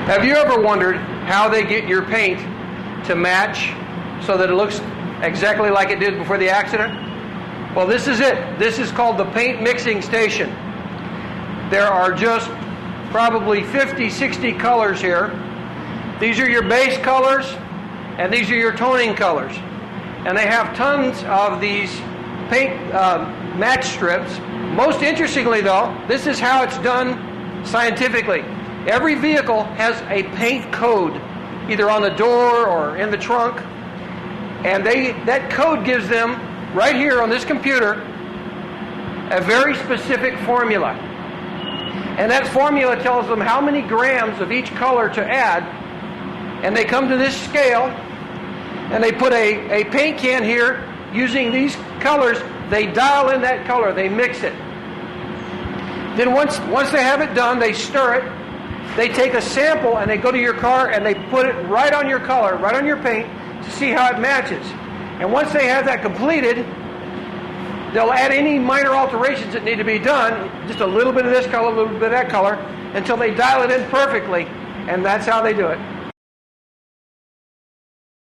Have you ever wondered how they get your paint to match so that it looks exactly like it did before the accident? Well, this is it. This is called the paint mixing station. There are just probably 50, 60 colors here. These are your base colors, and these are your toning colors. And they have tons of these paint match strips. Most interestingly, though, this is how it's done scientifically. Every vehicle has a paint code, either on the door or in the trunk, and that code gives them, right here on this computer, a very specific formula. And that formula tells them how many grams of each color to add, and they come to this scale, and they put a paint can here using these colors. They dial in that color, they mix it. Then once they have it done, they stir it. They take a sample and they go to your car and they put it right on your color, right on your paint, to see how it matches. And once they have that completed, they'll add any minor alterations that need to be done, just a little bit of this color, a little bit of that color, until they dial it in perfectly. And that's how they do it.